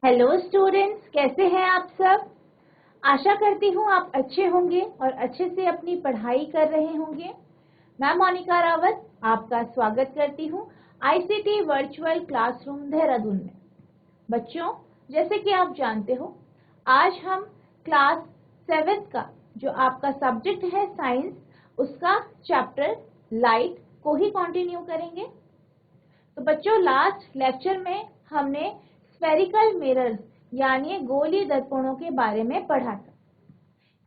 Hello students, कैसे हैं आप सब। आशा करती हूँ आप अच्छे होंगे और अच्छे से अपनी पढ़ाई कर रहे होंगे। मैं मोनिका रावत आपका स्वागत करती हूँ आईसीटी वर्चुअल क्लासरूम देहरादून में। बच्चों, जैसे कि आप जानते हो, आज हम क्लास 7 का जो आपका सब्जेक्ट है साइंस, उसका चैप्टर लाइट को ही कंटिन्यू करेंगे। तो बच्चों, लास्ट लेक्चर में हमने स्फेरिकल मिरर्स यानी गोली दर्पणों के बारे में पढ़ा था।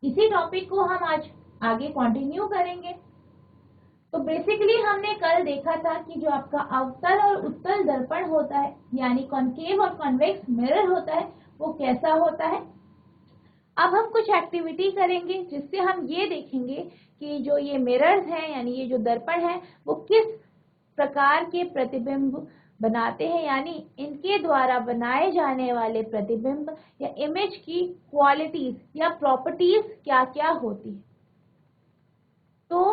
इसी टॉपिक को हम आज आगे कंटिन्यू करेंगे। तो बेसिकली हमने कल देखा था कि जो आपका अवतल और उत्तल दर्पण होता है यानी कॉनकेव और कॉन्वेक्स मिरर होता है, वो कैसा होता है। अब हम कुछ एक्टिविटी करेंगे जिससे हम ये देखेंगे कि जो ये मिरर्स हैं यानी ये जो दर्पण है वो किस प्रकार के प्रतिबिंब बनाते हैं, यानी इनके द्वारा बनाए जाने वाले प्रतिबिंब या इमेज की क्वालिटीज या प्रॉपर्टीज क्या क्या होती है। तो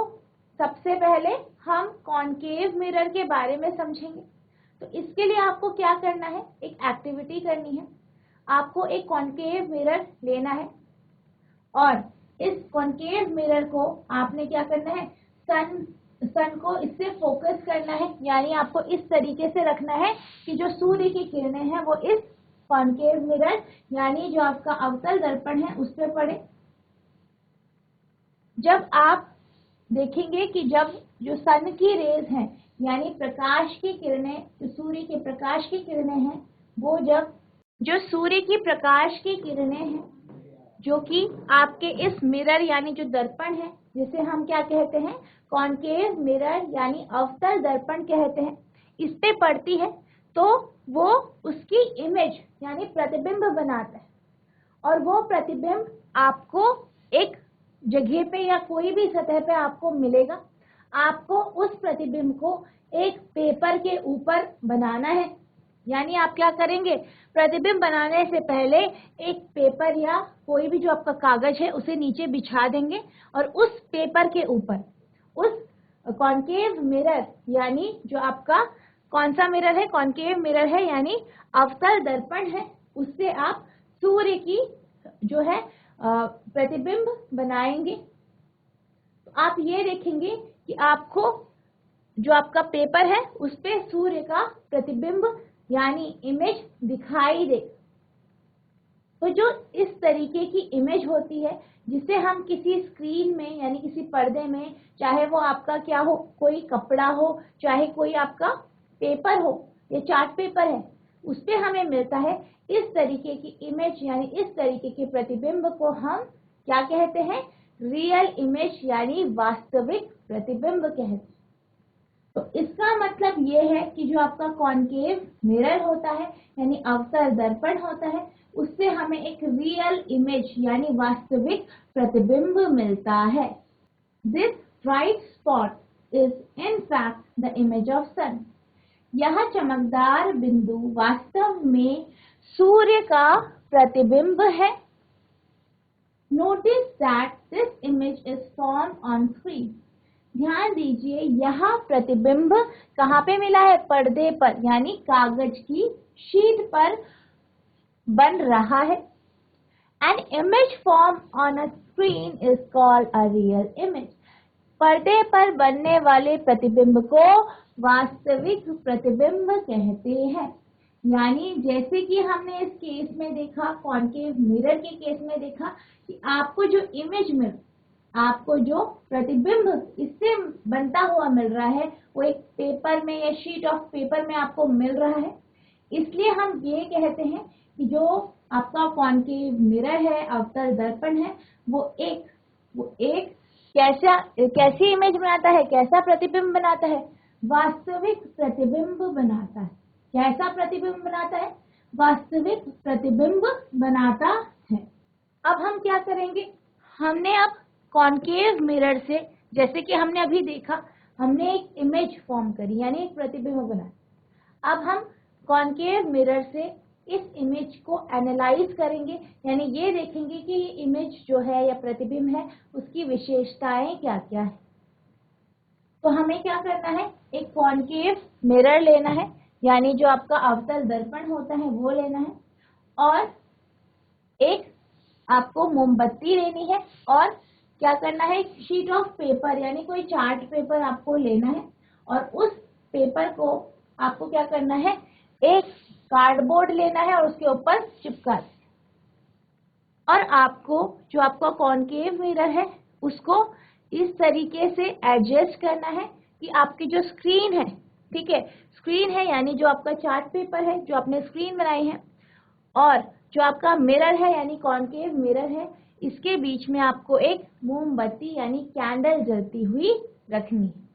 सबसे पहले हम कॉनकेव मिरर के बारे में समझेंगे। तो इसके लिए आपको क्या करना है, एक एक्टिविटी करनी है। आपको एक कॉनकेव मिरर लेना है और इस कॉनकेव मिरर को आपने क्या करना है, सन को इससे फोकस करना है, यानी आपको इस तरीके से रखना है कि जो सूर्य की किरणें हैं वो इस कॉनकेव मिरर यानी जो आपका अवतल दर्पण है उस पर पड़े। जब आप देखेंगे कि जब जो सन की रेज हैं यानी प्रकाश की किरणें, जो सूर्य के प्रकाश की किरणें हैं, वो जब जो सूर्य की प्रकाश की किरणें हैं जो कि आपके इस मिरर यानी जो दर्पण है जिसे हम क्या कहते हैं, कॉनकेव मिरर यानी अवतल दर्पण कहते हैं, इस पे पड़ती है तो वो उसकी इमेज यानी प्रतिबिंब बनाता है। और वो प्रतिबिंब आपको एक जगह पे या कोई भी सतह पे आपको मिलेगा। आपको उस प्रतिबिंब को एक पेपर के ऊपर बनाना है, यानी आप क्या करेंगे, प्रतिबिंब बनाने से पहले एक पेपर या कोई भी जो आपका कागज है उसे नीचे बिछा देंगे और उस पेपर के ऊपर उस कॉनकेव मिरर यानी जो आपका कौन सा मिरर है, कॉनकेव मिरर है यानी अवतल दर्पण है, उससे आप सूर्य की जो है प्रतिबिंब बनाएंगे। तो आप ये देखेंगे कि आपको जो आपका पेपर है उस पे सूर्य का प्रतिबिंब यानी इमेज दिखाई दे। तो जो इस तरीके की इमेज होती है जिसे हम किसी स्क्रीन में यानी किसी पर्दे में, चाहे वो आपका क्या हो, कोई कपड़ा हो, चाहे कोई आपका पेपर हो या चार्ट पेपर है, उस पे हमें मिलता है इस तरीके की इमेज यानी इस तरीके के प्रतिबिंब को हम क्या कहते हैं, रियल इमेज यानी वास्तविक प्रतिबिंब कहते हैं। तो इसका मतलब ये है कि जो आपका कॉनकेव मिरर होता है यानी अवतल दर्पण होता है, उससे हमें एक रियल इमेज यानी वास्तविक प्रतिबिंब मिलता है। This bright spot is in fact the image of sun. यह चमकदार बिंदु वास्तव में सूर्य का प्रतिबिंब है। Notice that this image is form on screen. ध्यान दीजिए, यह प्रतिबिंब कहाँ पे मिला है, पर्दे पर यानी कागज की शीट पर बन रहा है। An image formed on a screen is called a real image. पर्दे पर बनने वाले प्रतिबिंब को वास्तविक प्रतिबिंब कहते हैं। यानी जैसे कि हमने इस केस में देखा, कॉनकेव मिरर के केस में देखा कि आपको जो इमेज मिल, आपको जो प्रतिबिंब इससे बनता हुआ मिल रहा है वो एक पेपर में या शीट ऑफ पेपर में आपको मिल रहा है। इसलिए हम ये कहते हैं कि जो आपका कॉनकेव मिरर है, अवतल दर्पण है, वो एक कैसी इमेज बनाता है, कैसा प्रतिबिंब बनाता है, वास्तविक प्रतिबिंब बनाता है। कैसा प्रतिबिंब बनाता है, वास्तविक प्रतिबिंब बनाता है। अब हम क्या करेंगे, हमने अब कॉनकेव मिरर से, जैसे कि हमने अभी देखा, हमने एक इमेज फॉर्म करी यानी एक प्रतिबिंब बनाया। अब हम कॉनकेव मिरर से इस इमेज को एनालाइज करेंगे, यानी ये देखेंगे कि ये इमेज जो है या प्रतिबिंब है उसकी विशेषताएं क्या क्या है। तो हमें क्या करना है, एक कॉनकेव मिरर लेना है यानी जो आपका अवतल दर्पण होता है वो लेना है और एक आपको मोमबत्ती लेनी है और क्या करना है, शीट ऑफ पेपर यानी कोई चार्ट पेपर आपको लेना है और उस पेपर को आपको क्या करना है, एक कार्डबोर्ड लेना है और उसके ऊपर चिपका देना। और आपको जो आपका कॉनकेव मिरर है उसको इस तरीके से एडजस्ट करना है कि आपकी जो स्क्रीन है, ठीक है, स्क्रीन है यानी जो आपका चार्ट पेपर है जो आपने स्क्रीन बनाई है और जो आपका मिरर है यानी कॉनकेव मिरर है, इसके बीच में आपको एक मोमबत्ती यानी कैंडल जलती हुई रखनी है।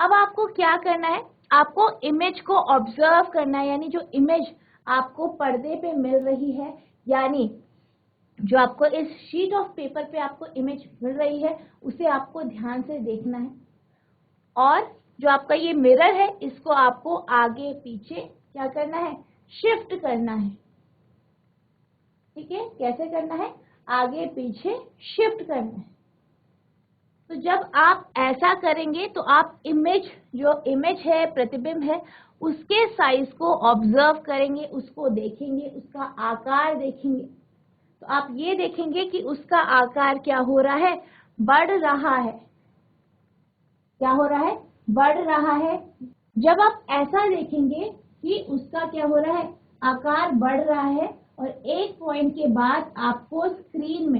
अब आपको क्या करना है, आपको इमेज को ऑब्जर्व करना है, यानी जो इमेज आपको पर्दे पे मिल रही है, यानी जो आपको इस शीट ऑफ पेपर पे आपको इमेज मिल रही है उसे आपको ध्यान से देखना है और जो आपका ये मिरर है इसको आपको आगे पीछे क्या करना है, शिफ्ट करना है। ठीक है, कैसे करना है, आगे पीछे शिफ्ट करना है। तो जब आप ऐसा करेंगे तो आप इमेज, जो इमेज है, प्रतिबिंब है, उसके साइज को ऑब्जर्व करेंगे, उसको देखेंगे, उसका आकार देखेंगे। तो आप ये देखेंगे कि उसका आकार क्या हो रहा है, बढ़ रहा है। क्या हो रहा है, बढ़ रहा है। जब आप ऐसा देखेंगे कि उसका क्या हो रहा है, आकार बढ़ रहा है और एक पॉइंट के बाद आपको स्क्रीन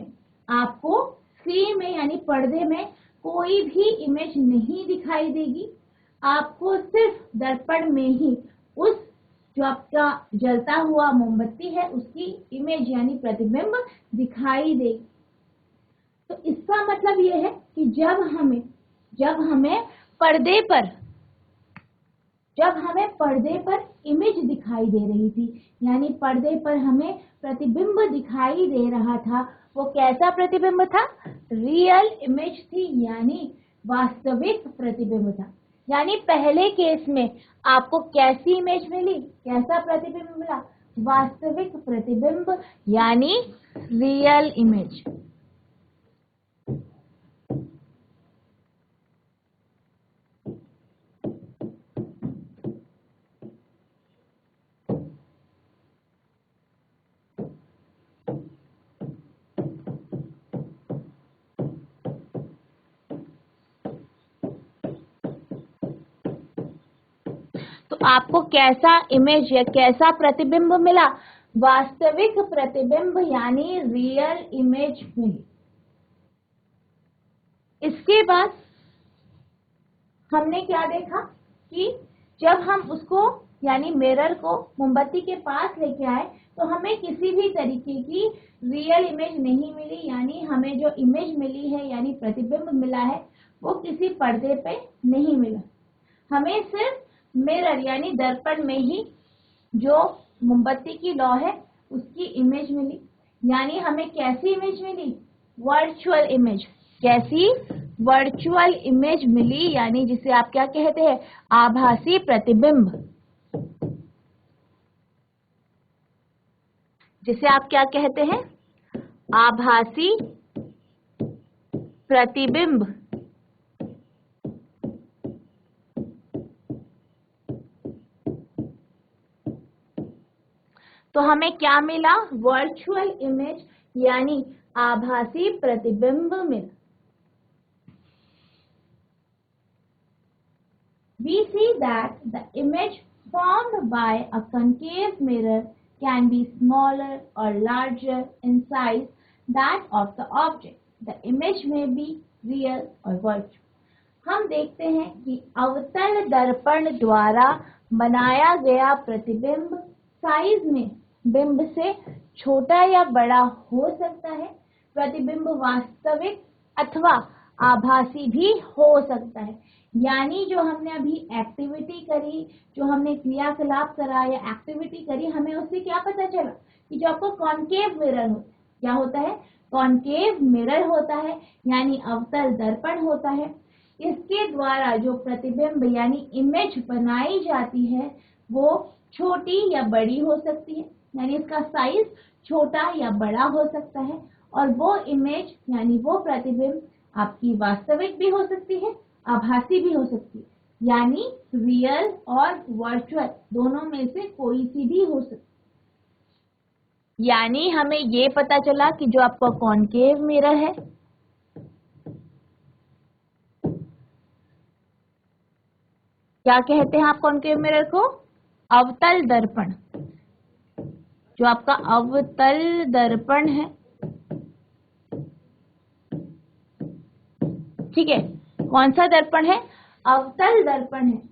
में यानी पर्दे में कोई भी इमेज नहीं दिखाई देगी। आपको सिर्फ दर्पण में ही उस जो आपका जलता हुआ मोमबत्ती है उसकी इमेज यानी प्रतिबिंब दिखाई देगी। तो इसका मतलब ये है कि जब हमें पर्दे पर इमेज दिखाई दे रही थी, यानी पर्दे पर हमें प्रतिबिंब दिखाई दे रहा था, वो कैसा प्रतिबिंब था, रियल इमेज थी, यानी वास्तविक प्रतिबिंब था। यानी पहले केस में आपको कैसी इमेज मिली, कैसा प्रतिबिंब मिला, वास्तविक प्रतिबिंब यानी रियल इमेज। तो आपको कैसा इमेज या कैसा प्रतिबिंब मिला, वास्तविक प्रतिबिंब यानी रियल इमेज मिली। इसके बाद हमने क्या देखा कि जब हम उसको यानी मिरर को मोमबत्ती के पास लेके आए तो हमें किसी भी तरीके की रियल इमेज नहीं मिली, यानी हमें जो इमेज मिली है यानी प्रतिबिंब मिला है वो किसी पर्दे पे नहीं मिला। हमें सिर्फ मिरर यानी दर्पण में ही जो मोमबत्ती की लौ है उसकी इमेज मिली। यानी हमें कैसी इमेज मिली, वर्चुअल इमेज। कैसी, वर्चुअल इमेज मिली, यानी जिसे आप क्या कहते हैं, आभासी प्रतिबिंब। जिसे आप क्या कहते हैं, आभासी प्रतिबिंब। तो हमें क्या मिला, वर्चुअल इमेज यानी आभासी प्रतिबिंब मिला। We see that the image formed by a concave mirror can be smaller or larger in size that of the object. The image may be real or virtual. हम देखते हैं कि अवतल दर्पण द्वारा बनाया गया प्रतिबिंब साइज में बिंब से छोटा या बड़ा हो सकता है। प्रतिबिंब वास्तविक अथवा आभासी भी हो सकता है। यानी जो हमने अभी एक्टिविटी करी, जो हमने क्रियाकलाप करा या एक्टिविटी करी, हमें उससे क्या पता चला कि जो आपको कॉनकेव मिरर होता है, क्या होता है, कॉनकेव मिरर होता है यानी अवतल दर्पण होता है। इसके द्वारा जो प्रतिबिंब यानी इमेज बनाई जाती है वो छोटी या बड़ी हो सकती है, यानी इसका साइज छोटा या बड़ा हो सकता है। और वो इमेज यानी वो प्रतिबिंब आपकी वास्तविक भी हो सकती है, आभासी भी हो सकती है, यानी रियल और वर्चुअल दोनों में से कोई सी भी हो सकती है। यानी हमें ये पता चला कि जो आपका कॉनकेव मिरर है, क्या कहते हैं आप कॉनकेव मिरर को? अवतल दर्पण। जो आपका अवतल दर्पण है, ठीक है, कौन सा दर्पण है? अवतल दर्पण है।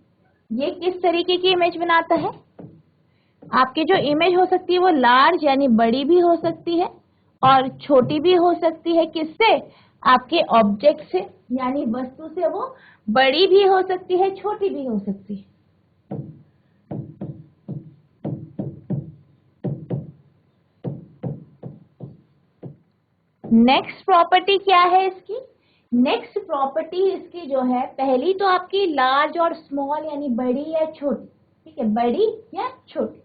ये किस तरीके की इमेज बनाता है? आपकी जो इमेज हो सकती है वो लार्ज यानी बड़ी भी हो सकती है और छोटी भी हो सकती है। किससे? आपके ऑब्जेक्ट से, यानी वस्तु से वो बड़ी भी हो सकती है, छोटी भी हो सकती है। नेक्स्ट प्रॉपर्टी क्या है इसकी? नेक्स्ट प्रॉपर्टी इसकी जो है, पहली तो आपकी लार्ज और स्मॉल यानी बड़ी या छोटी, ठीक है, बड़ी या छोटी।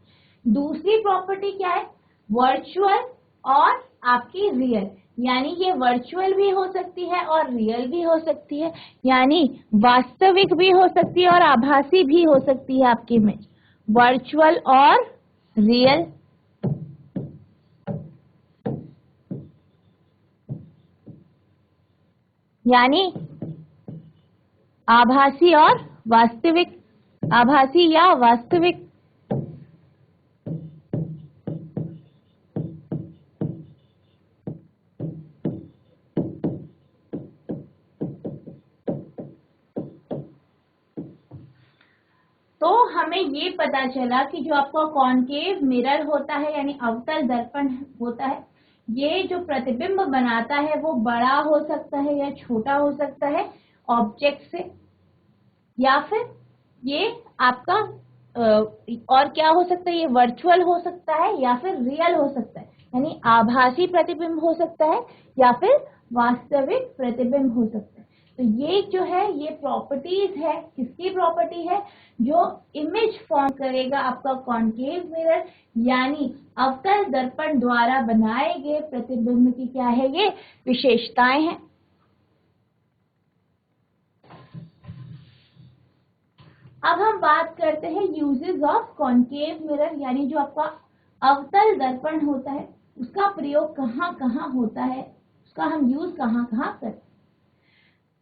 दूसरी प्रॉपर्टी क्या है? वर्चुअल और आपकी रियल, यानी ये वर्चुअल भी हो सकती है और रियल भी हो सकती है, यानी वास्तविक भी हो सकती है और आभासी भी हो सकती है आपकी इमेज। वर्चुअल और रियल, यानी आभासी और वास्तविक, आभासी या वास्तविक। तो हमें ये पता चला कि जो आपका कॉनकेव मिरर होता है यानी अवतल दर्पण होता है, ये जो प्रतिबिंब बनाता है वो बड़ा हो सकता है या छोटा हो सकता है ऑब्जेक्ट से, या फिर ये आपका और क्या हो सकता है? ये वर्चुअल हो सकता है या फिर रियल हो सकता है, यानी आभासी प्रतिबिंब हो सकता है या फिर वास्तविक प्रतिबिंब हो सकता है। तो ये जो है ये प्रॉपर्टीज है, किसकी प्रॉपर्टी है? जो इमेज फॉर्म करेगा आपका कॉनकेव मिरर यानी अवतल दर्पण द्वारा बनाए गए प्रतिबिंब की क्या है? ये विशेषताएं हैं। अब हम बात करते हैं यूजेस ऑफ कॉनकेव मिरर, यानी जो आपका अवतल दर्पण होता है उसका प्रयोग कहाँ कहाँ होता है, उसका हम यूज कहाँ कहाँ करते हैं।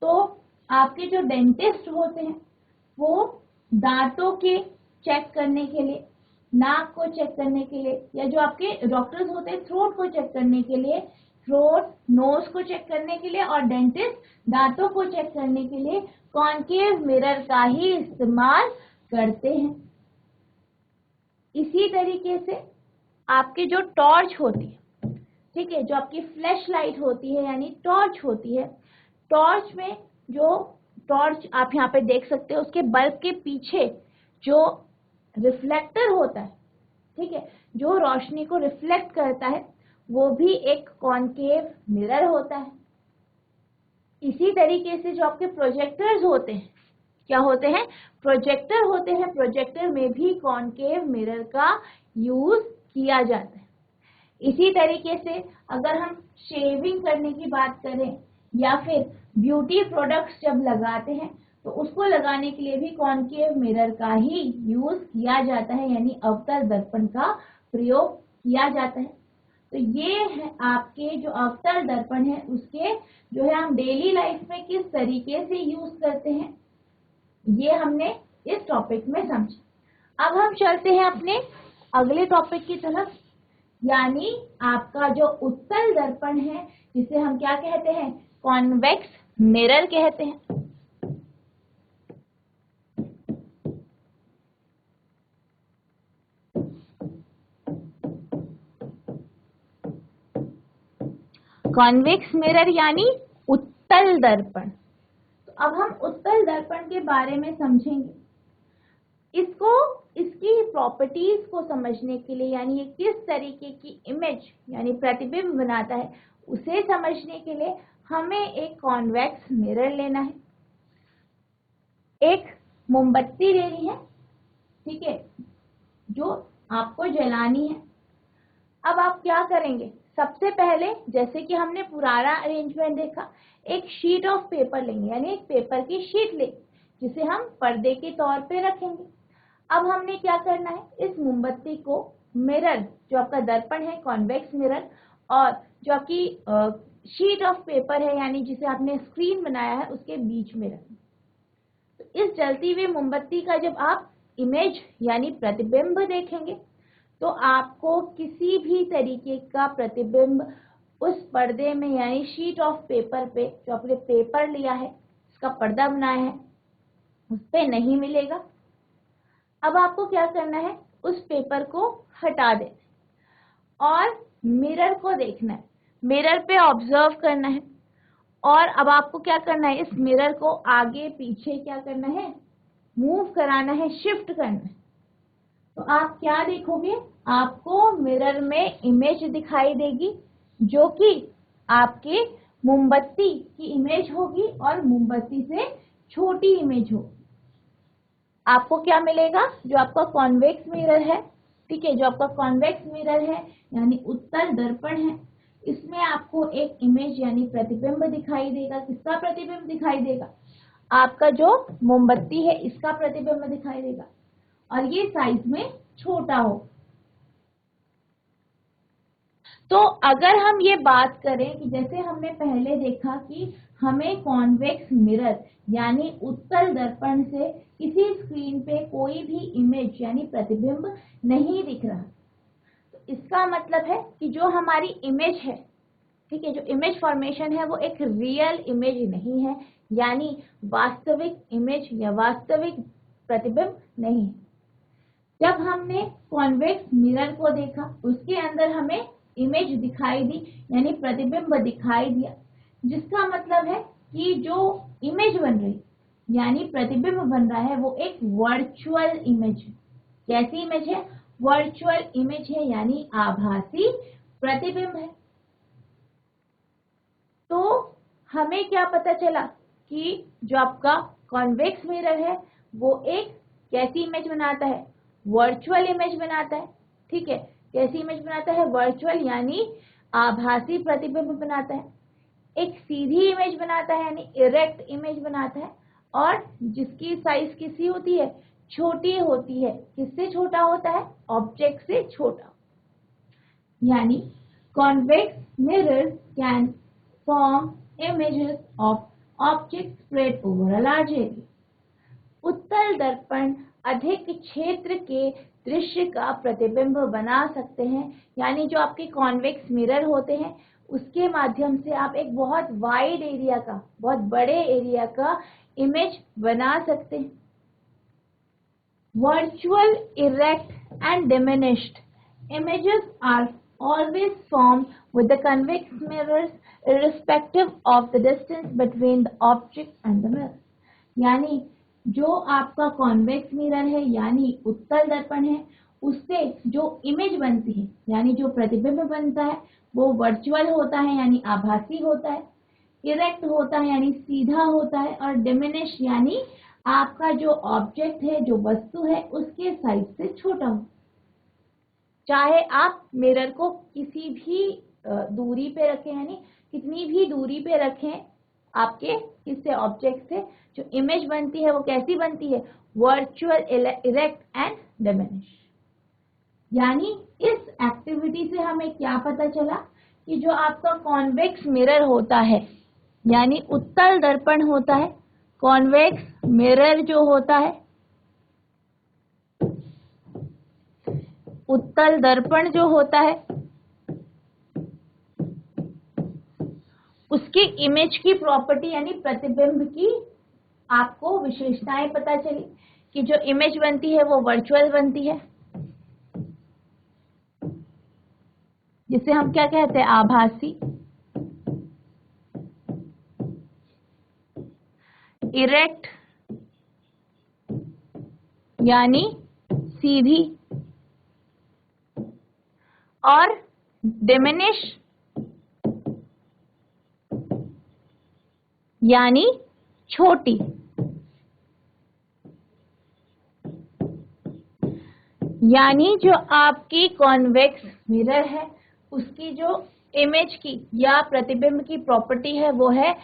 तो आपके जो डेंटिस्ट होते हैं वो दांतों के चेक करने के लिए, नाक को चेक करने के लिए, या जो आपके डॉक्टर्स होते हैं थ्रोट को चेक करने के लिए, थ्रोट नोज को चेक करने के लिए, और डेंटिस्ट दांतों को चेक करने के लिए कॉनकेव मिरर का ही इस्तेमाल करते हैं। इसी तरीके से आपके जो टॉर्च होती है, ठीक है, जो आपकी फ्लैश लाइट होती है यानी टॉर्च होती है, टॉर्च में जो टॉर्च आप यहाँ पे देख सकते हो उसके बल्ब के पीछे जो रिफ्लेक्टर होता है, ठीक है, जो रोशनी को रिफ्लेक्ट करता है वो भी एक कॉनकेव मिरर होता है। इसी तरीके से जो आपके प्रोजेक्टर्स होते हैं, क्या होते हैं? प्रोजेक्टर होते हैं। प्रोजेक्टर में भी कॉनकेव मिरर का यूज किया जाता है। इसी तरीके से अगर हम शेविंग करने की बात करें या फिर ब्यूटी प्रोडक्ट्स जब लगाते हैं तो उसको लगाने के लिए भी कॉनकेव मिरर का ही यूज किया जाता है, यानी अवतल दर्पण का प्रयोग किया जाता है। तो ये है आपके जो अवतल दर्पण है उसके जो है हम डेली लाइफ में किस तरीके से यूज करते हैं, ये हमने इस टॉपिक में समझा। अब हम चलते हैं अपने अगले टॉपिक की तरफ, यानी आपका जो उत्तल दर्पण है जिसे हम क्या कहते हैं? कॉन्वेक्स मिरर कहते हैं। कॉन्वेक्स मिरर यानी उत्तल दर्पण। तो अब हम उत्तल दर्पण के बारे में समझेंगे। इसको इसकी प्रॉपर्टीज को समझने के लिए, यानी ये किस तरीके की इमेज यानी प्रतिबिंब बनाता है उसे समझने के लिए हमें एक कॉन्वेक्स मिरर लेना है, एक मोमबत्ती लेनी है, ठीक है, जो आपको जलानी है। अब आप क्या करेंगे? सबसे पहले जैसे कि हमने पुराना अरेंजमेंट देखा, एक शीट ऑफ पेपर लेंगे, यानी एक पेपर की शीट लेंगे जिसे हम पर्दे के तौर पे रखेंगे। अब हमने क्या करना है? इस मोमबत्ती को मिरर, जो आपका दर्पण है कॉन्वेक्स मिरर, और जो आपकी शीट ऑफ पेपर है यानी जिसे आपने स्क्रीन बनाया है उसके बीच में रखें। तो इस जलती हुई मोमबत्ती का जब आप इमेज यानी प्रतिबिंब देखेंगे तो आपको किसी भी तरीके का प्रतिबिंब उस पर्दे में यानी शीट ऑफ पेपर पे, जो आपने पेपर लिया है इसका पर्दा बनाया है, उस पे नहीं मिलेगा। अब आपको क्या करना है, उस पेपर को हटा देना और मिरर को देखना है, मिरर पे ऑब्जर्व करना है। और अब आपको क्या करना है, इस मिरर को आगे पीछे क्या करना है, मूव कराना है, शिफ्ट करना है। तो आप क्या देखोगे, आपको मिरर में इमेज दिखाई देगी जो कि आपके मोमबत्ती की इमेज होगी और मोमबत्ती से छोटी इमेज होगी। आपको क्या मिलेगा, जो आपका कॉन्वेक्स मिरर है, ठीक है, जो आपका कॉन्वेक्स मिरर है यानी उत्तल दर्पण है, इसमें आपको एक इमेज यानी प्रतिबिंब दिखाई देगा। किसका प्रतिबिंब दिखाई देगा, आपका जो मोमबत्ती है इसका प्रतिबिंब दिखाई देगा, और ये साइज में छोटा हो। तो अगर हम ये बात करें कि जैसे हमने पहले देखा कि हमें कॉन्वेक्स मिरर यानी उत्तल दर्पण से किसी स्क्रीन पे कोई भी इमेज यानी प्रतिबिंब नहीं दिख रहा, तो इसका मतलब है कि जो हमारी इमेज है, ठीक है, जो इमेज फॉर्मेशन है वो एक रियल इमेज नहीं है, यानी वास्तविक इमेज या वास्तविक प्रतिबिंब नहीं है। जब हमने कॉन्वेक्स मिरर को देखा उसके अंदर हमें इमेज दिखाई दी यानी प्रतिबिंब दिखाई दिया, जिसका मतलब है कि जो इमेज बन रही यानी प्रतिबिंब बन रहा है वो एक वर्चुअल इमेज है। कैसी इमेज है, वर्चुअल इमेज है यानी आभासी प्रतिबिंब है। तो हमें क्या पता चला कि जो आपका कॉन्वेक्स मिरर है वो एक कैसी इमेज बनाता है, वर्चुअल इमेज बनाता है, ठीक है, कैसी इमेज बनाता है, वर्चुअल यानी आभासी प्रतिबिंब बनाता है। एक सीधी इमेज बनाता है यानी इरेक्ट इमेज बनाता है, और जिसकी साइज किसी होती है, छोटी होती है। किससे छोटा होता है, ऑब्जेक्ट से छोटा। यानी convex mirrors can form images of object spread over a large area. उत्तल दर्पण अधिक क्षेत्र के दृश्य का प्रतिबिंब बना सकते हैं, यानी जो आपके कॉन्वेक्स मिरर होते हैं उसके माध्यम से आप एक बहुत वाइड एरिया का, बहुत बड़े एरिया का इमेज बना सकते हैं। Virtual, erect and diminished images are always formed with the convex mirrors irrespective of the distance between the object and the mirror। यानी जो आपका कॉन्वेक्स मिरर है यानी उत्तल दर्पण है, उससे जो इमेज बनती है यानी जो प्रतिबिंब बनता है वो वर्चुअल होता है यानी आभासी होता है, इरेक्ट होता है यानी सीधा होता है, और डिमिनिश यानी आपका जो ऑब्जेक्ट है, जो वस्तु है, उसके साइज से छोटा हो। चाहे आप मिरर को किसी भी दूरी पे रखें, यानी कितनी भी दूरी पे रखें आपके इससे ऑब्जेक्ट से, जो इमेज बनती है वो कैसी बनती है, वर्चुअल, इरेक्ट एंड डिमिनिश। यानी इस एक्टिविटी से हमें क्या पता चला कि जो आपका कॉन्वेक्स मिरर होता है यानी उत्तल दर्पण होता है, कॉन्वेक्स मिरर जो होता है, उत्तल दर्पण जो होता है, उसकी इमेज की प्रॉपर्टी यानी प्रतिबिंब की आपको विशेषताएं पता चली कि जो इमेज बनती है वो वर्चुअल बनती है, जिसे हम क्या कहते हैं, आभासी, इरेक्ट यानी सीधी, और डिमिनिश यानी छोटी। यानी जो आपकी कॉन्वेक्स मिरर है उसकी जो इमेज की या प्रतिबिंब की प्रॉपर्टी है वो है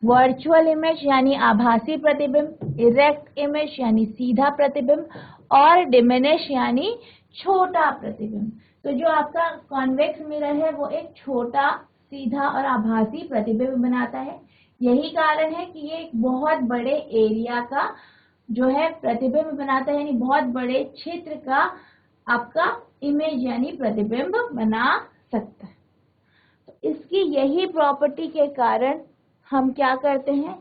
वर्चुअल इमेज यानी आभासी प्रतिबिंब, इरेक्ट इमेज यानी सीधा प्रतिबिंब, और डिमिनिश यानी छोटा प्रतिबिंब। तो जो आपका कॉन्वेक्स मिरर है वो एक छोटा, सीधा और आभासी प्रतिबिंब बनाता है। यही कारण है कि ये एक बहुत बड़े एरिया का जो है प्रतिबिंब बनाता है, यानी बहुत बड़े क्षेत्र का आपका इमेज यानी प्रतिबिंब बना सकता है। तो इसकी यही प्रॉपर्टी के कारण हम क्या करते हैं,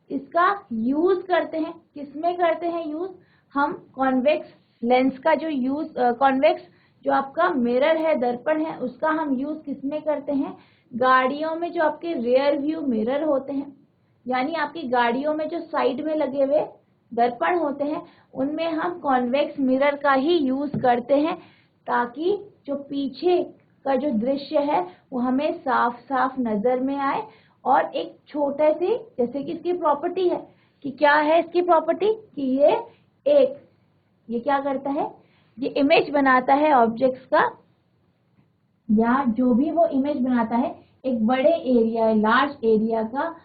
इसका यूज करते हैं। किसमें करते हैं यूज? हम कॉन्वेक्स लेंस का जो यूज, कॉन्वेक्स जो आपका मिरर है, दर्पण है, उसका हम यूज किसमें करते हैं? गाड़ियों में जो आपके रियर व्यू मिरर होते हैं, यानी आपकी गाड़ियों में जो साइड में लगे हुए दर्पण होते हैं, उनमें हम कॉन्वेक्स मिरर का ही यूज करते हैं, ताकि जो पीछे का जो दृश्य है वो हमें साफ साफ नजर में आए। और एक छोटे से, जैसे कि इसकी प्रॉपर्टी है कि क्या है इसकी प्रॉपर्टी, कि ये क्या करता है, ये इमेज बनाता है ऑब्जेक्ट्स का, या जो भी वो इमेज बनाता है एक बड़े एरिया, लार्ज एरिया का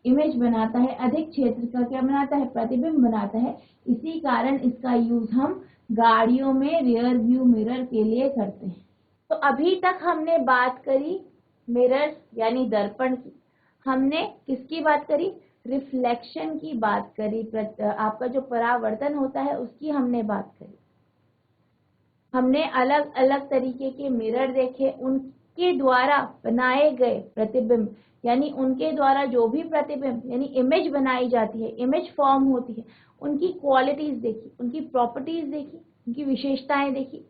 इमेज बनाता है, अधिक क्षेत्र का क्या बनाता है, प्रतिबिंब बनाता है। इसी कारण इसका यूज हम गाड़ियों में रियर व्यू मिरर के लिए करते हैं। तो अभी तक हमने बात करी मिरर यानी दर्पण की, हमने किसकी बात करी, रिफ्लेक्शन की बात करी, आपका जो परावर्तन होता है उसकी हमने बात करी। हमने अलग अलग तरीके के मिरर देखे, उनके द्वारा बनाए गए प्रतिबिंब, यानी उनके द्वारा जो भी प्रतिबिंब यानी इमेज बनाई जाती है, इमेज फॉर्म होती है, उनकी क्वालिटीज देखी, उनकी प्रॉपर्टीज देखी, उनकी विशेषताएं देखी।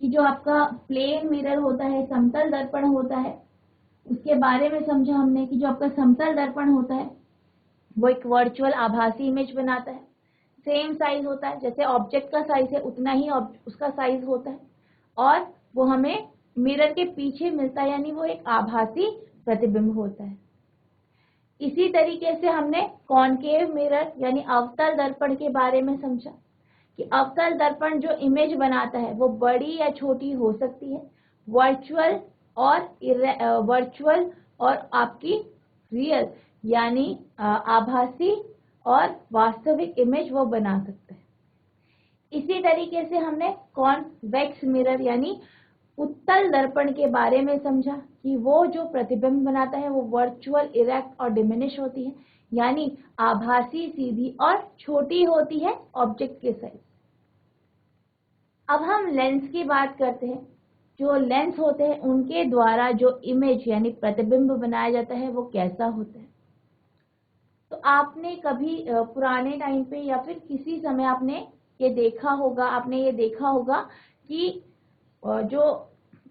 कि जो आपका प्लेन मिरर होता है, समतल दर्पण होता है, उसके बारे में समझा हमने कि जो आपका समतल दर्पण होता है वो एक वर्चुअल आभासी इमेज बनाता है। सेम साइज होता है, जैसे ऑब्जेक्ट का साइज है उतना ही उसका साइज होता है, और वो हमें मिरर के पीछे मिलता है, यानी वो एक आभासी प्रतिबिंब होता है। इसी तरीके से हमने कॉनकेव मिरर यानी अवतल दर्पण के बारे में समझा कि अवतल दर्पण जो इमेज बनाता है वो बड़ी या छोटी हो सकती है, वर्चुअल और आपकी रियल यानी आभासी और वास्तविक इमेज वो बना सकता है। इसी तरीके से हमने कॉन्वेक्स मिरर यानी उत्तल दर्पण के बारे में समझा कि वो जो प्रतिबिंब बनाता है वो वर्चुअल, इरेक्ट और डिमिनिश होती है, यानी आभासी, सीधी और छोटी होती है ऑब्जेक्ट के साइज। अब हम लेंस की बात करते हैं। जो लेंस होते हैं उनके द्वारा जो इमेज यानी प्रतिबिंब बनाया जाता है वो कैसा होता है। तो आपने कभी पुराने टाइम पे या फिर किसी समय आपने ये देखा होगा कि जो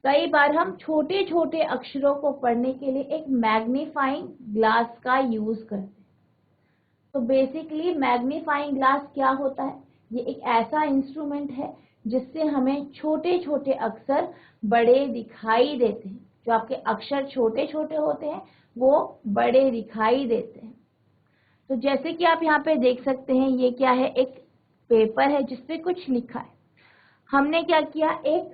कई बार हम छोटे छोटे अक्षरों को पढ़ने के लिए एक मैग्नीफाइंग ग्लास का यूज करते हैं। तो बेसिकली मैग्नीफाइंग ग्लास क्या होता है, ये एक ऐसा इंस्ट्रूमेंट है जिससे हमें छोटे छोटे अक्षर बड़े दिखाई देते हैं। जो आपके अक्षर छोटे छोटे होते हैं वो बड़े दिखाई देते हैं। तो जैसे कि आप यहाँ पे देख सकते हैं, ये क्या है, एक पेपर है जिसपे कुछ लिखा है। हमने क्या किया, एक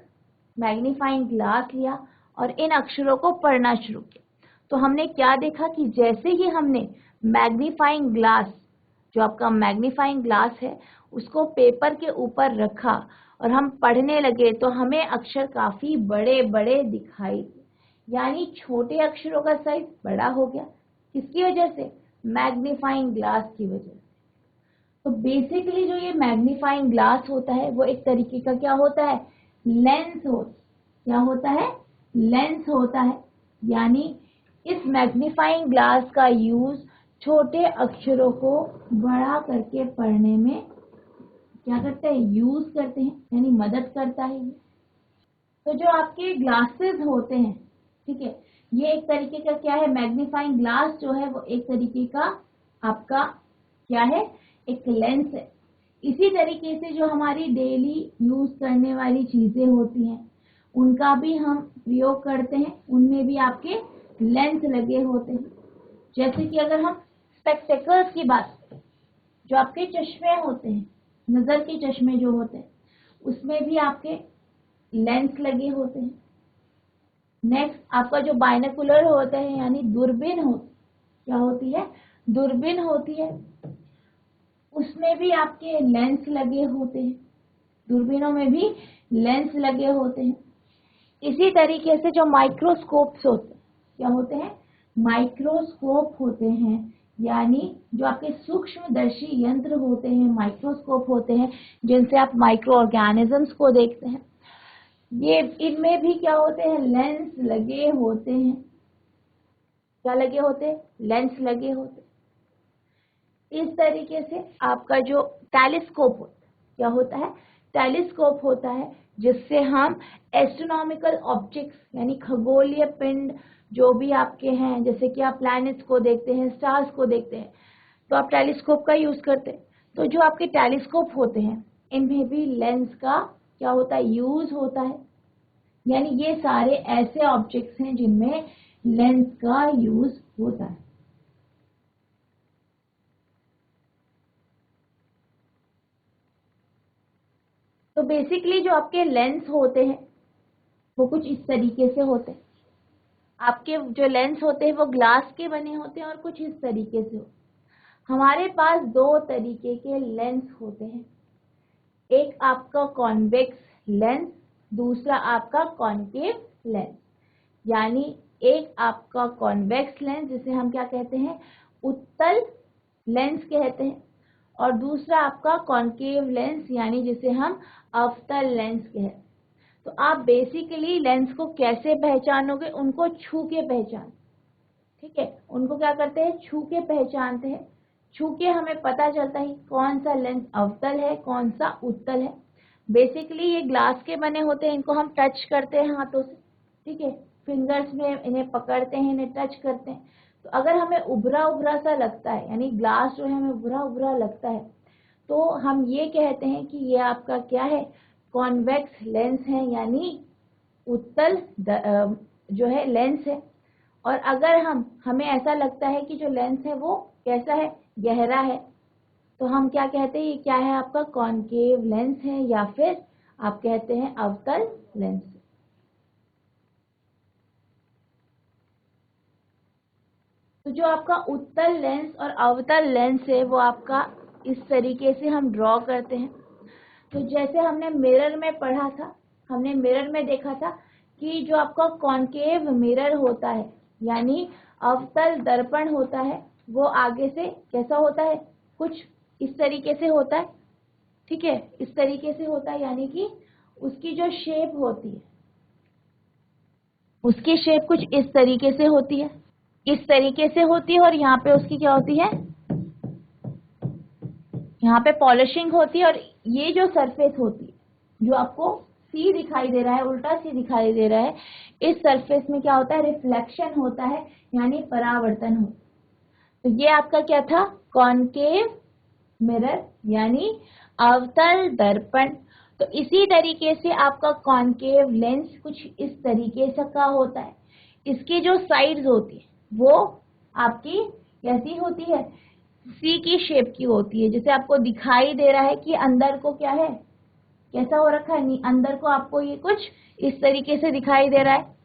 मैग्नीफाइंग ग्लास लिया और इन अक्षरों को पढ़ना शुरू किया। तो हमने क्या देखा कि जैसे ही हमने मैग्नीफाइंग ग्लास, जो आपका मैग्नीफाइंग ग्लास है, उसको पेपर के ऊपर रखा और हम पढ़ने लगे तो हमें अक्षर काफी बड़े बड़े दिखाई दिए, यानी छोटे अक्षरों का साइज बड़ा हो गया। किसकी वजह से? मैग्नीफाइंग ग्लास की वजह से। तो बेसिकली जो ये मैग्नीफाइंग ग्लास होता है वो एक तरीके का क्या होता है, लेंस होता है। यानी इस मैग्नीफाइंग ग्लास का यूज छोटे अक्षरों को बड़ा करके पढ़ने में क्या करते हैं, यूज करते हैं, यानी मदद करता है। तो जो आपके ग्लासेस होते हैं, ठीक है, ये एक तरीके का क्या है, मैग्नीफाइंग ग्लास जो है वो एक तरीके का आपका क्या है, एक लेंस है। इसी तरीके से जो हमारी डेली यूज करने वाली चीजें होती हैं उनका भी हम प्रयोग करते हैं, उनमें भी आपके लेंस लगे होते हैं। जैसे कि अगर हम स्पेक्टेकल्स की बात करें, जो आपके चश्मे होते हैं, नजर के चश्मे जो होते हैं, उसमें भी आपके लेंस लगे होते हैं। नेक्स्ट आपका जो बाइनोकुलर होता है यानी दूरबीन क्या होती है, दूरबीन होती है, उसमें भी आपके लेंस लगे होते हैं। दूरबीनों में भी लेंस लगे होते हैं। इसी तरीके से जो माइक्रोस्कोप्स होते हैं, क्या होते हैं? माइक्रोस्कोप होते हैं, यानी जो आपके सूक्ष्मदर्शी यंत्र होते हैं, माइक्रोस्कोप होते हैं, जिनसे आप माइक्रो ऑर्गेनिजम्स को देखते हैं। ये इनमें भी क्या होते हैं? लेंस लगे होते हैं। क्या लगे होते हैं? लेंस लगे होते हैं। इस तरीके से आपका जो टेलीस्कोप होता है, क्या होता है? टेलीस्कोप होता है जिससे हम एस्ट्रोनॉमिकल ऑब्जेक्ट्स यानी खगोलीय पिंड जो भी आपके हैं, जैसे कि आप प्लैनेट्स को देखते हैं, स्टार्स को देखते हैं, तो आप टेलीस्कोप का यूज करते हैं। तो जो आपके टेलीस्कोप होते हैं इनमें भी लेंस का क्या होता है? यूज होता है। यानी ये सारे ऐसे ऑब्जेक्ट्स हैं जिनमें लेंस का यूज होता है। तो बेसिकली जो आपके लेंस होते हैं वो कुछ इस तरीके से होते हैं। आपके जो लेंस होते हैं वो ग्लास के बने होते हैं और कुछ इस तरीके से होते हैं। हमारे पास दो तरीके के लेंस होते हैं, एक आपका कॉन्वेक्स लेंस, दूसरा आपका कॉन्केव लेंस। यानी एक आपका कॉन्वेक्स लेंस जिसे हम क्या कहते हैं? उत्तल लेंस कहते हैं, और दूसरा आपका कॉन्केव लेंस यानी जिसे हम अवतल लेंस कहते हैं। तो आप बेसिकली लेंस को कैसे पहचानोगे? उनको छू के पहचान, ठीक है, उनको क्या करते हैं? छू के पहचानते हैं। छू के हमें पता चलता है कौन सा लेंस अवतल है, कौन सा उत्तल है। बेसिकली ये ग्लास के बने होते हैं, इनको हम टच करते हैं हाथों से, ठीक है, फिंगर्स में इन्हें पकड़ते हैं, इन्हें टच करते हैं। तो अगर हमें उभरा उभरा सा लगता है, यानी ग्लास जो है हमें उभरा उभरा लगता है, तो हम ये कहते हैं कि ये आपका क्या है? कॉन्वेक्स लेंस है, यानी उत्तल जो है लेंस है। और अगर हमें ऐसा लगता है कि जो लेंस है वो कैसा है? गहरा है, तो हम क्या कहते हैं? ये क्या है? आपका कॉन्केव लेंस है, या फिर आप कहते हैं अवतल लेंस। तो जो आपका उत्तल लेंस और अवतल लेंस है वो आपका इस तरीके से हम ड्रॉ करते हैं। तो जैसे हमने मिरर में पढ़ा था, हमने मिरर में देखा था कि जो आपका कॉन्केव मिरर होता है यानी अवतल दर्पण होता है, वो आगे से कैसा होता है? कुछ इस तरीके से होता है, ठीक है, इस तरीके से होता है, यानी कि उसकी जो शेप होती है, उसकी शेप कुछ इस तरीके से होती है, इस तरीके से होती है। और यहाँ पे उसकी क्या होती है? यहाँ पे पॉलिशिंग होती है। और ये जो सरफेस होती है जो आपको सी दिखाई दे रहा है, उल्टा सी दिखाई दे रहा है, इस सरफेस में क्या होता है? रिफ्लेक्शन होता है, यानी परावर्तन होता है। तो ये आपका क्या था? कॉन्केव मिरर यानी अवतल दर्पण। तो इसी तरीके से आपका कॉन्केव लेंस कुछ इस तरीके से का होता है। इसकी जो साइड्स होती है वो आपकी कैसी होती है? सी की शेप की होती है। जैसे आपको दिखाई दे रहा है कि अंदर को क्या है? कैसा हो रखा है? अंदर को आपको ये कुछ इस तरीके से दिखाई दे रहा है।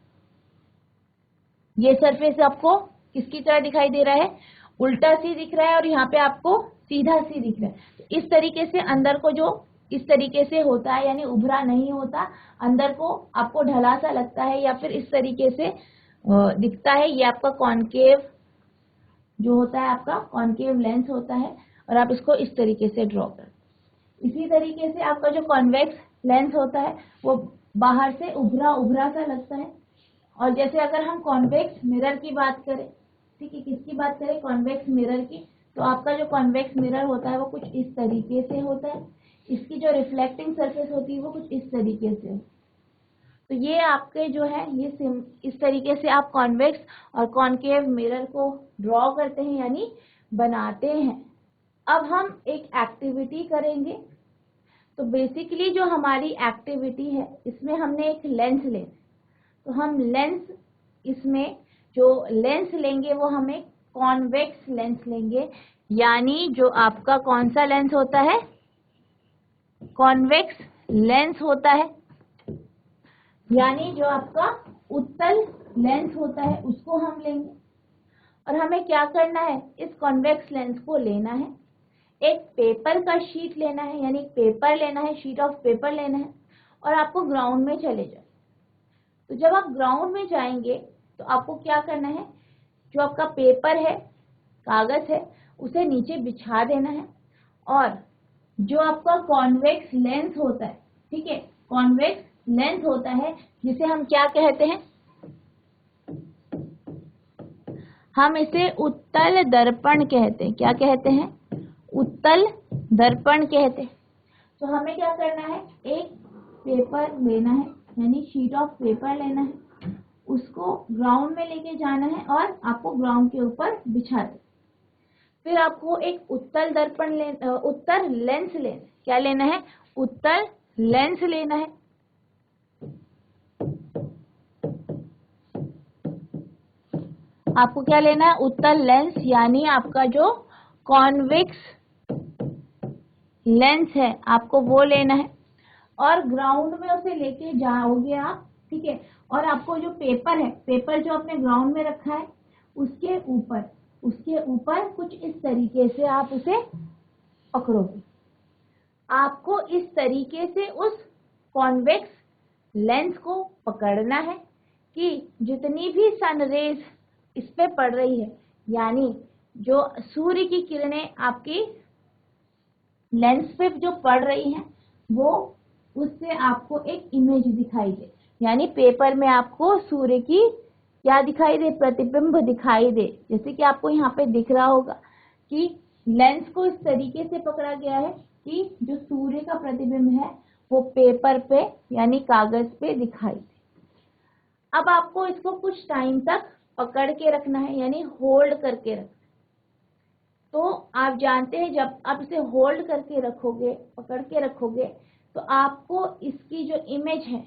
ये सरफेस आपको किसकी तरह दिखाई दे रहा है? उल्टा सी दिख रहा है, और यहाँ पे आपको सीधा सी दिख रहा है। तो इस तरीके से अंदर को जो इस तरीके से होता है, यानी उभरा नहीं होता, अंदर को आपको ढला सा लगता है या फिर इस तरीके से दिखता है, ये आपका कॉन्केव जो होता है, आपका कॉन्केव लेंस होता है। और आप इसको इस तरीके से ड्रॉ करते हैं। इसी तरीके से आपका जो कॉन्वेक्स लेंस होता है वो बाहर से उभरा उभरा सा लगता है। और जैसे अगर हम कॉन्वेक्स मिरर की बात करें, ठीक है, किसकी बात करें? कॉन्वेक्स मिरर की, तो आपका जो कॉन्वेक्स मिरर होता है वो कुछ इस तरीके से होता है। इसकी जो रिफ्लेक्टिंग सरफेस होती है वो कुछ इस तरीके से। तो ये आपके जो है ये इस तरीके से आप कॉन्वेक्स और कॉन्केव मिरर को ड्रॉ करते हैं, यानी बनाते हैं। अब हम एक एक्टिविटी करेंगे। तो बेसिकली जो हमारी एक्टिविटी है इसमें हमने एक लेंस लेना, तो हम लेंस, इसमें जो लेंस लेंगे वो हमें कॉन्वेक्स लेंस लेंगे, यानी जो आपका कौन सा लेंस होता है? कॉन्वेक्स लेंस होता है, यानी जो आपका उत्तल लेंस होता है उसको हम लेंगे। और हमें क्या करना है? इस कॉन्वेक्स लेंस को लेना है, एक पेपर का शीट लेना है, यानी पेपर लेना है, शीट ऑफ पेपर लेना है और आपको ग्राउंड में चले जाए। तो जब आप ग्राउंड में जाएंगे तो आपको क्या करना है, जो आपका पेपर है, कागज है, उसे नीचे बिछा देना है और जो आपका कॉन्वेक्स लेंस होता है, ठीक है, कॉन्वेक्स लेंस होता है जिसे हम क्या कहते हैं, हम इसे उत्तल दर्पण कहते हैं। क्या कहते हैं? उत्तल दर्पण कहते हैं। तो हमें क्या करना है, एक पेपर लेना है, यानी शीट ऑफ पेपर लेना है, उसको ग्राउंड में लेके जाना है और आपको ग्राउंड के ऊपर बिछा दे। फिर आपको एक उत्तल लेंस लेना। क्या लेना है? उत्तल लेंस लेना है। आपको क्या लेना है? उत्तल लेंस, यानी आपका जो कॉन्वेक्स लेंस है आपको वो लेना है और ग्राउंड में उसे लेके जाओगे आप, ठीक है। और आपको जो पेपर है, पेपर जो आपने ग्राउंड में रखा है, उसके ऊपर कुछ इस तरीके से आप उसे पकड़ोगे। आपको इस तरीके से उस कॉन्वेक्स लेंस को पकड़ना है कि जितनी भी सन रेज इस पे पड़ रही है, यानी जो सूर्य की किरणें आपकी लेंस पे जो पड़ रही हैं, वो उससे आपको एक इमेज दिखाई दे, यानी पेपर में आपको सूर्य की क्या दिखाई दे? प्रतिबिंब दिखाई दे। जैसे कि आपको यहाँ पे दिख रहा होगा कि लेंस को इस तरीके से पकड़ा गया है कि जो सूर्य का प्रतिबिंब है वो पेपर पे यानी कागज पे दिखाई दे। अब आपको इसको कुछ टाइम तक पकड़ के रखना है, यानी होल्ड करके रखना है। तो आप जानते हैं जब आप इसे होल्ड करके रखोगे, पकड़ के रखोगे, तो आपको इसकी जो इमेज है,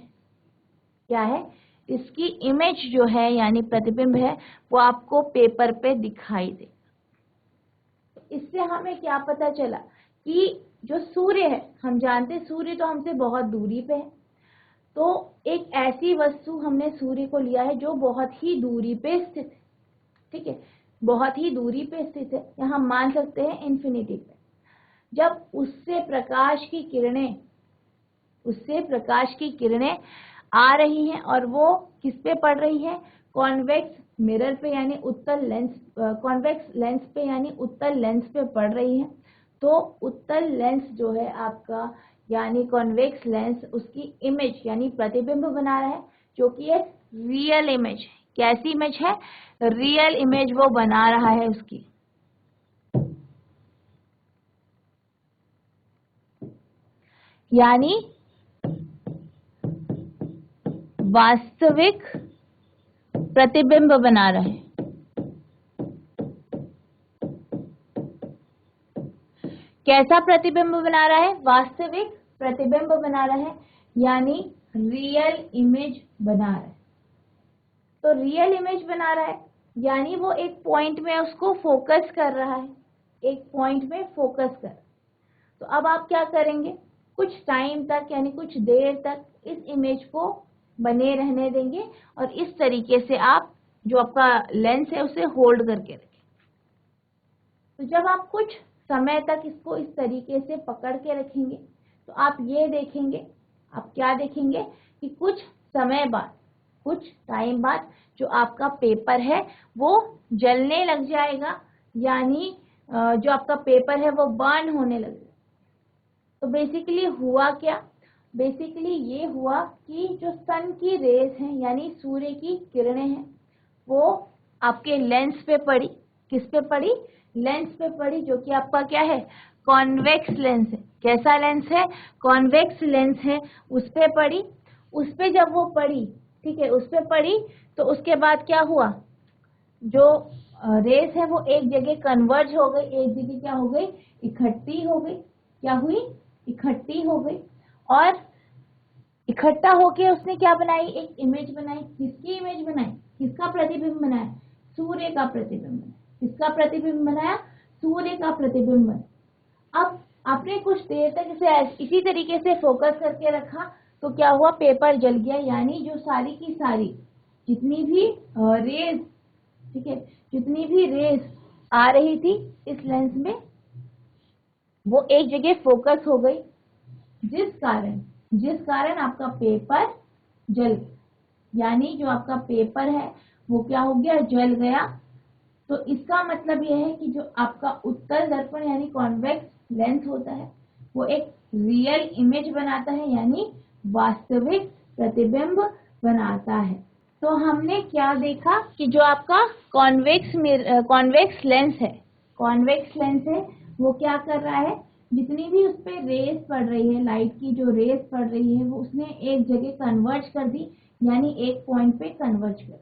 क्या है? इसकी इमेज जो है यानी प्रतिबिंब है वो आपको पेपर पे दिखाई दे। इससे हमें क्या पता चला कि जो सूर्य है, हम जानते हैं सूर्य तो हमसे बहुत दूरी पे है, तो एक ऐसी वस्तु हमने सूर्य को लिया है जो बहुत ही दूरी पे स्थित है, ठीक है, बहुत ही दूरी पे स्थित है, या हम मान सकते हैं इन्फिनिटी पे। जब उससे प्रकाश की किरणें आ रही हैं और वो किस पे पड़ रही है? कॉन्वेक्स मिरर पे यानी उत्तल लेंस, कॉन्वेक्स लेंस पे यानी उत्तल लेंस पे पड़ रही है। तो उत्तल लेंस जो है आपका यानी कॉन्वेक्स लेंस, उसकी इमेज यानी प्रतिबिंब बना रहा है, जो कि एक रियल इमेज है। कैसी इमेज है? रियल इमेज वो बना रहा है उसकी। यानी वास्तविक प्रतिबिंब बना रहा है। कैसा प्रतिबिंब बना रहा है? वास्तविक प्रतिबिंब बना रहा है, यानी रियल इमेज बना रहा है। तो रियल इमेज बना रहा है यानी वो एक पॉइंट में उसको फोकस कर रहा है, एक पॉइंट में फोकस कर। तो अब आप क्या करेंगे? कुछ टाइम तक यानी कुछ देर तक इस इमेज को बने रहने देंगे और इस तरीके से आप जो आपका लेंस है उसे होल्ड करके रखें। तो जब आप कुछ समय तक इसको इस तरीके से पकड़ के रखेंगे तो आप ये देखेंगे, आप क्या देखेंगे कि कुछ समय बाद, कुछ टाइम बाद जो आपका पेपर है वो जलने लग जाएगा, यानी जो आपका पेपर है वो बर्न होने लगेगा। तो बेसिकली हुआ क्या? बेसिकली ये हुआ कि जो सन की रेज हैं यानी सूर्य की किरणें हैं वो आपके लेंस पे पड़ी। किस पे पड़ी? लेंस पे पड़ी, जो कि आपका क्या है? कॉन्वेक्स लेंस है। कैसा लेंस है? कॉन्वेक्स लेंस है। उस पे पड़ी। उस पे जब वो पड़ी, ठीक है, उस पे पड़ी तो उसके बाद क्या हुआ? जो रेस है वो एक जगह कन्वर्ज हो गई, एक जगह क्या हो गई? इकट्ठी हो गई। क्या हुई? इकट्ठी हो गई और इकट्ठा होके उसने क्या बनाई? एक इमेज बनाई। किसकी इमेज बनाई? किसका प्रतिबिंब बनाया? सूर्य का प्रतिबिंब बनाया। किसका प्रतिबिंब बनाया? सूर्य का प्रतिबिंब बनाया। अब आपने कुछ देर तक इसे इसी तरीके से फोकस करके रखा तो क्या हुआ? पेपर जल गया, यानी जो सारी की सारी जितनी भी रेज, ठीक है, जितनी भी रेज आ रही थी इस लेंस में वो एक जगह फोकस हो गई, जिस कारण आपका पेपर जल, यानी जो आपका पेपर है वो क्या हो गया, जल गया। तो इसका मतलब यह है कि जो आपका उत्तल दर्पण यानी कॉन्वेक्स लेंस होता है वो एक रियल इमेज बनाता है, यानी वास्तविक प्रतिबिंब बनाता है। तो हमने क्या देखा कि जो आपका कॉन्वेक्स लेंस है वो क्या कर रहा है, जितनी भी उस पर रेस पड़ रही है, लाइट की जो रेस पड़ रही है वो उसने एक जगह कन्वर्ज कर दी, यानी एक पॉइंट पे कन्वर्ज कर।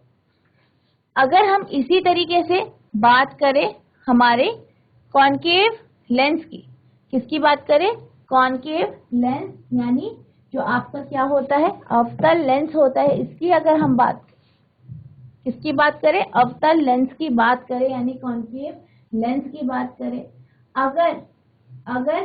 अगर हम इसी तरीके से बात करें हमारे कॉनकेव लेंस की, किसकी बात करें, कॉनकेव लेंस, यानी जो आपका क्या होता है, अवतल लेंस होता है। इसकी अगर हम बात, किसकी बात करें, अवतल लेंस की बात करें, यानी कॉनकेव लेंस की बात करें। अगर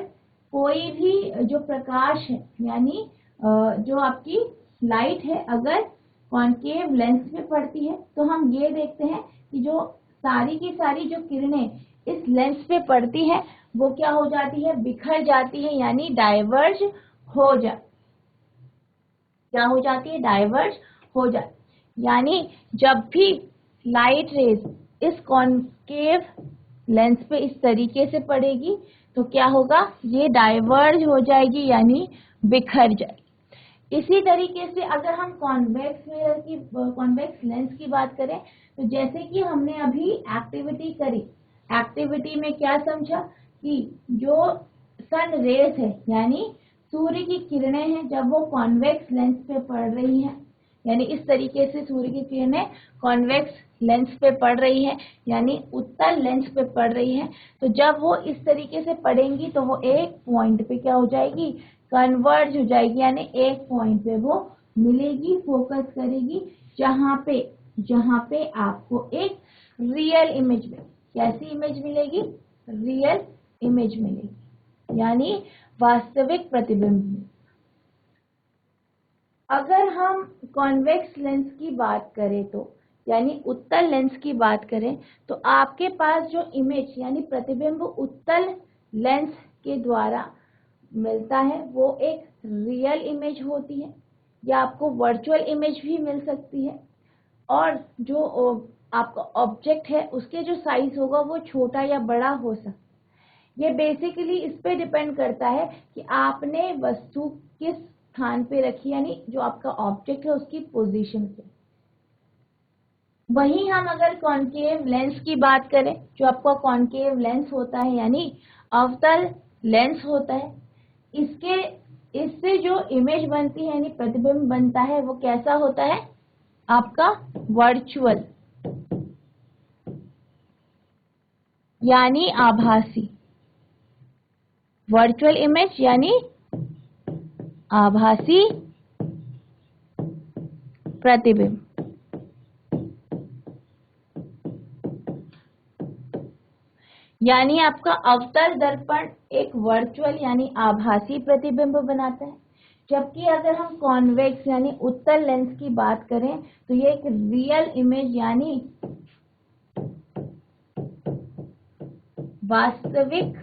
कोई भी जो प्रकाश है, यानी जो आपकी लाइट है, अगर कॉनकेव लेंस में पड़ती है तो हम ये देखते हैं कि जो सारी की सारी जो किरणें इस लेंस पे पड़ती है वो क्या हो जाती है, बिखर जाती है, यानी डाइवर्ज हो जा, क्या हो जाती है, डाइवर्ज हो जाती। यानी जब भी लाइट रेज इस कॉनकेव लेंस पे इस तरीके से पड़ेगी तो क्या होगा, ये डाइवर्ज हो जाएगी, यानी बिखर जाएगी। इसी तरीके से अगर हम कॉन्वेक्स लेंस की बात करें तो जैसे कि हमने अभी एक्टिविटी करी, एक्टिविटी में क्या समझा कि जो सन रेस है यानी सूर्य की किरणें हैं, जब वो कॉन्वेक्स लेंस पे पड़ रही हैं, यानी इस तरीके से सूर्य की किरणें कॉन्वेक्स लेंस पे पड़ रही है, यानी उत्तल लेंस पे पड़ रही है, तो जब वो इस तरीके से पड़ेंगी तो वो एक पॉइंट पे क्या हो जाएगी, कन्वर्ज हो जाएगी, यानी एक पॉइंट पे वो मिलेगी, फोकस करेगी, जहां पे आपको एक रियल इमेज में, कैसी इमेज मिलेगी, रियल इमेज मिलेगी, यानी वास्तविक प्रतिबिंब। अगर हम कॉन्वेक्स लेंस की बात करें तो, यानी उत्तल लेंस की बात करें तो आपके पास जो इमेज यानी प्रतिबिंब उत्तल लेंस के द्वारा मिलता है वो एक रियल इमेज होती है, या आपको वर्चुअल इमेज भी मिल सकती है। और जो आपका ऑब्जेक्ट है उसके जो साइज होगा वो छोटा या बड़ा हो सकता है। ये बेसिकली इस पे डिपेंड करता है कि आपने वस्तु किस स्थान पे रखी, यानी जो आपका ऑब्जेक्ट है उसकी पोजीशन पे। वहीं हम अगर कॉनकेव लेंस की बात करें, जो आपका कॉनकेव लेंस होता है यानी अवतल लेंस होता है, इससे जो इमेज बनती है यानी प्रतिबिंब बनता है वो कैसा होता है, आपका वर्चुअल यानी आभासी, वर्चुअल इमेज यानी आभासी प्रतिबिंब। यानी आपका अवतल दर्पण एक वर्चुअल यानी आभासी प्रतिबिंब बनाता है, जबकि अगर हम कॉन्वेक्स यानी उत्तल लेंस की बात करें तो ये एक रियल इमेज यानी वास्तविक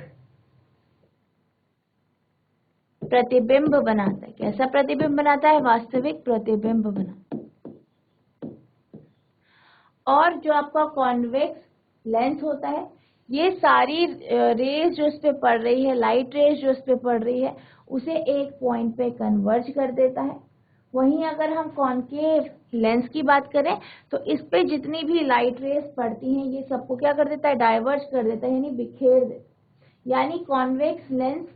प्रतिबिंब बनाता है। कैसा प्रतिबिंब बनाता है, वास्तविक प्रतिबिंब बनाता है। और जो आपका कॉन्वेक्स लेंस होता है, ये सारी रेज जो इस पे पड़ रही है, लाइट रेज जो इस पे पड़ रही है, उसे एक पॉइंट पे कन्वर्ज कर देता है। वहीं अगर हम कॉनकेव लेंस की बात करें तो इस पे जितनी भी लाइट रेज पड़ती हैं ये सबको क्या कर देता है, डाइवर्ज कर देता है, यानी बिखेर देता है। यानी कॉन्वेक्स लेंस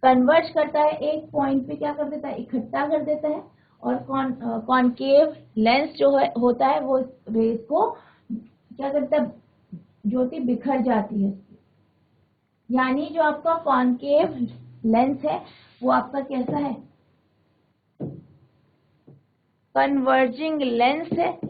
कन्वर्ज करता है, एक पॉइंट पे क्या कर देता है, इकट्ठा कर देता है, और कॉनकेव लेंस जो होता है वो रेज को क्या करता है, ज्योति बिखर जाती है। यानी जो आपका कॉनकेव लेंस है वो आपका कैसा है, कन्वर्जिंग लेंस है।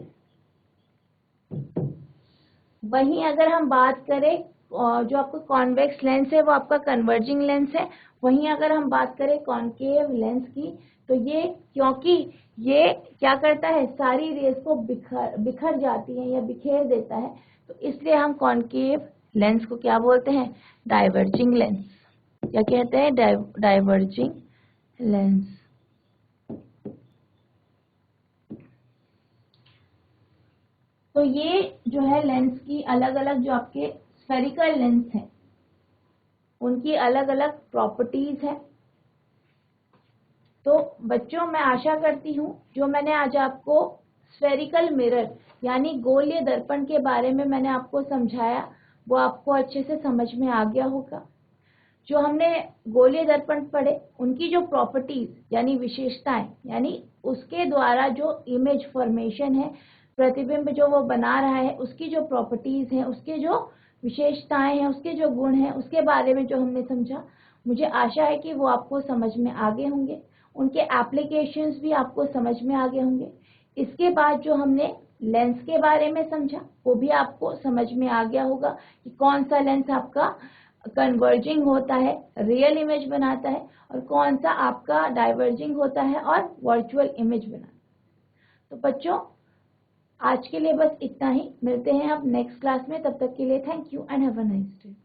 वहीं अगर हम बात करें जो आपका कॉन्वेक्स लेंस है वो आपका कन्वर्जिंग लेंस है। वहीं अगर हम बात करें कॉनकेव लेंस की तो ये, क्योंकि ये क्या करता है, सारी रेज को बिखर जाती है या बिखेर देता है, तो इसलिए हम कॉनकेव लेंस को क्या बोलते हैं, डाइवर्जिंग लेंस। या कहते हैं डाइवर्जिंग लेंस। तो ये जो है लेंस की अलग अलग, जो आपके स्फेरिकल लेंस हैं उनकी अलग अलग प्रॉपर्टीज है। तो बच्चों, मैं आशा करती हूँ जो मैंने आज आपको स्फेरिकल मिरर यानी गोलीय दर्पण के बारे में मैंने आपको समझाया वो आपको अच्छे से समझ में आ गया होगा। जो हमने गोलीय दर्पण पढ़े उनकी जो प्रॉपर्टीज यानी विशेषताएं, यानी उसके द्वारा जो इमेज फॉर्मेशन है, प्रतिबिंब जो वो बना रहा है, उसकी जो प्रॉपर्टीज हैं, उसके जो विशेषताएं हैं, उसके जो गुण हैं, उसके बारे में जो हमने समझा, मुझे आशा है कि वो आपको समझ में आ गए होंगे। उनके एप्लीकेशंस भी आपको समझ में आ गए होंगे। इसके बाद जो हमने लेंस के बारे में समझा वो भी आपको समझ में आ गया होगा कि कौन सा लेंस आपका कन्वर्जिंग होता है, रियल इमेज बनाता है, और कौन सा आपका डाइवर्जिंग होता है और वर्चुअल इमेज बनाता है। तो बच्चों, आज के लिए बस इतना ही। मिलते हैं अब नेक्स्ट क्लास में। तब तक के लिए thank you and have a nice day.